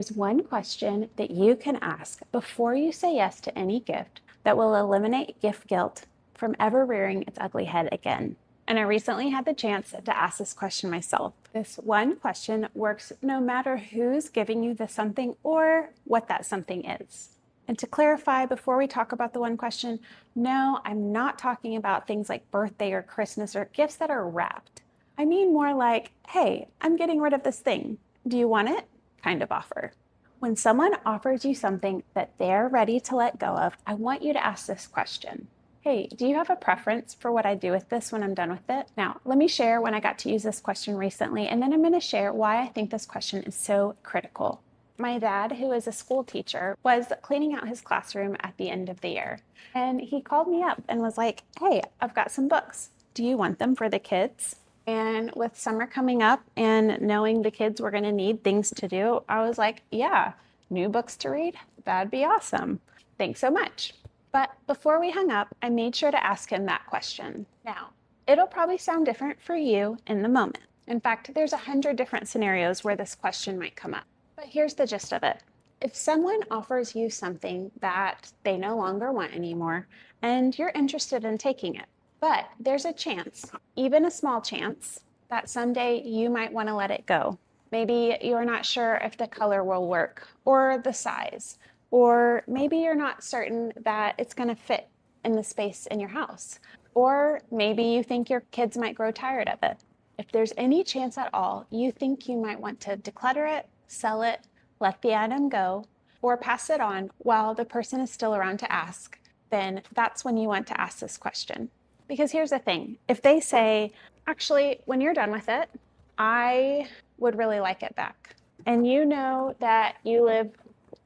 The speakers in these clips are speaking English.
There's one question that you can ask before you say yes to any gift that will eliminate gift guilt from ever rearing its ugly head again. And I recently had the chance to ask this question myself. This one question works no matter who's giving you the something or what that something is. And to clarify, before we talk about the one question, no, I'm not talking about things like birthday or Christmas or gifts that are wrapped. I mean more like, hey, I'm getting rid of this thing. Do you want it? Kind of offer. When someone offers you something that they're ready to let go of, I want you to ask this question. Hey, do you have a preference for what I do with this when I'm done with it? Now, let me share when I got to use this question recently, and then I'm going to share why I think this question is so critical. My dad, who is a school teacher, was cleaning out his classroom at the end of the year. And he called me up and was like, hey, I've got some books. Do you want them for the kids? And with summer coming up and knowing the kids were going to need things to do, I was like, yeah, new books to read? That'd be awesome. Thanks so much. But before we hung up, I made sure to ask him that question. Now, it'll probably sound different for you in the moment. In fact, there's 100 different scenarios where this question might come up. But here's the gist of it. If someone offers you something that they no longer want anymore, and you're interested in taking it, but there's a chance, even a small chance, that someday you might want to let it go. Maybe you're not sure if the color will work or the size, or maybe you're not certain that it's going to fit in the space in your house, or maybe you think your kids might grow tired of it. If there's any chance at all you think you might want to declutter it, sell it, let the item go, or pass it on while the person is still around to ask, then that's when you want to ask this question. Because here's the thing, if they say, actually, when you're done with it, I would really like it back. And you know that you live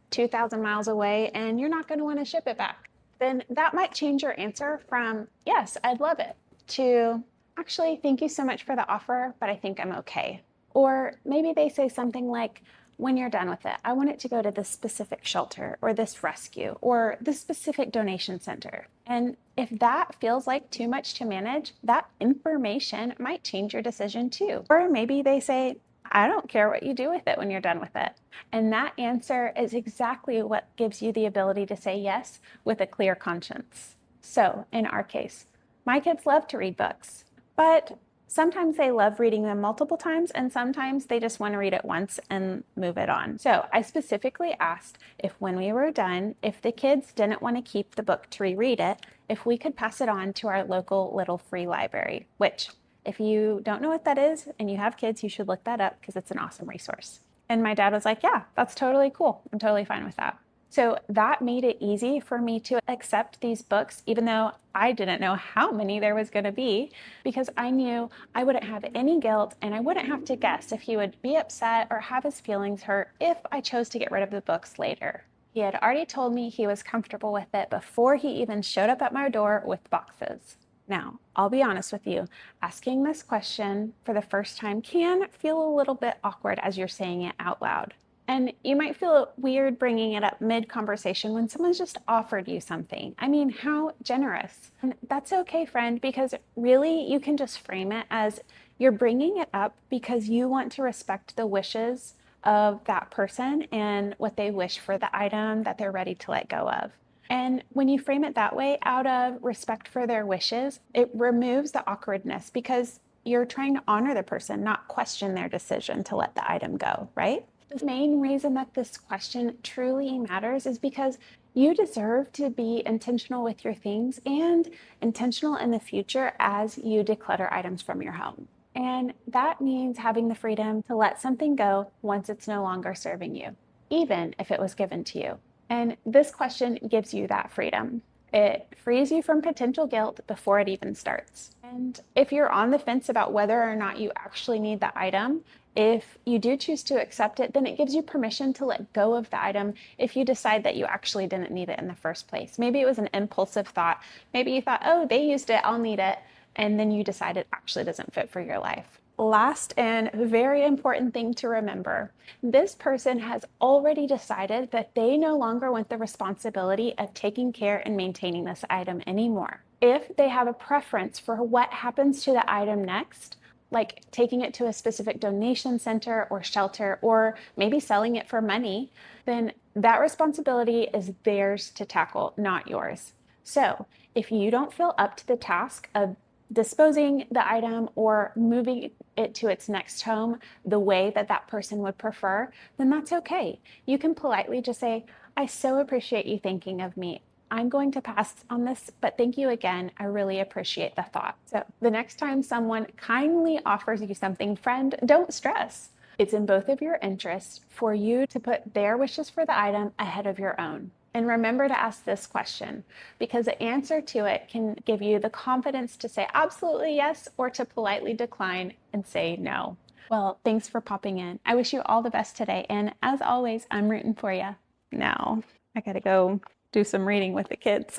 2,000 miles away and you're not going to want to ship it back, then that might change your answer from, yes, I'd love it, to, actually, thank you so much for the offer, but I think I'm okay. Or maybe they say something like, when you're done with it, I want it to go to this specific shelter or this rescue or this specific donation center. And if that feels like too much to manage, that information might change your decision too. Or maybe they say, I don't care what you do with it when you're done with it. And that answer is exactly what gives you the ability to say yes with a clear conscience. So in our case, my kids love to read books, but sometimes they love reading them multiple times, and sometimes they just want to read it once and move it on. So I specifically asked if when we were done, if the kids didn't want to keep the book to reread it, if we could pass it on to our local little free library, which if you don't know what that is and you have kids, you should look that up because it's an awesome resource. And my dad was like, yeah, that's totally cool. I'm totally fine with that. So that made it easy for me to accept these books, even though I didn't know how many there was going to be, because I knew I wouldn't have any guilt and I wouldn't have to guess if he would be upset or have his feelings hurt if I chose to get rid of the books later. He had already told me he was comfortable with it before he even showed up at my door with boxes. Now, I'll be honest with you, asking this question for the first time can feel a little bit awkward as you're saying it out loud. And you might feel weird bringing it up mid-conversation when someone's just offered you something. I mean, how generous. And that's okay, friend, because really you can just frame it as you're bringing it up because you want to respect the wishes of that person and what they wish for the item that they're ready to let go of. And when you frame it that way, out of respect for their wishes, it removes the awkwardness because you're trying to honor the person, not question their decision to let the item go, right? The main reason that this question truly matters is because you deserve to be intentional with your things and intentional in the future as you declutter items from your home. And that means having the freedom to let something go once it's no longer serving you, even if it was given to you. And this question gives you that freedom. It frees you from potential guilt before it even starts. And if you're on the fence about whether or not you actually need the item, if you do choose to accept it, then it gives you permission to let go of the item if you decide that you actually didn't need it in the first place. Maybe it was an impulsive thought. Maybe you thought, oh, they used it, I'll need it. And then you decide it actually doesn't fit for your life. Last and very important thing to remember, this person has already decided that they no longer want the responsibility of taking care and maintaining this item anymore. If they have a preference for what happens to the item next, like taking it to a specific donation center or shelter, or maybe selling it for money, then that responsibility is theirs to tackle, not yours. So if you don't feel up to the task of disposing the item or moving it to its next home the way that that person would prefer, then that's okay. You can politely just say, I so appreciate you thinking of me. I'm going to pass on this, but thank you again. I really appreciate the thought. So the next time someone kindly offers you something, friend, don't stress. It's in both of your interests for you to put their wishes for the item ahead of your own. And remember to ask this question, because the answer to it can give you the confidence to say absolutely yes, or to politely decline and say no. Well, thanks for popping in. I wish you all the best today. And as always, I'm rooting for you. Now, I gotta go do some reading with the kids.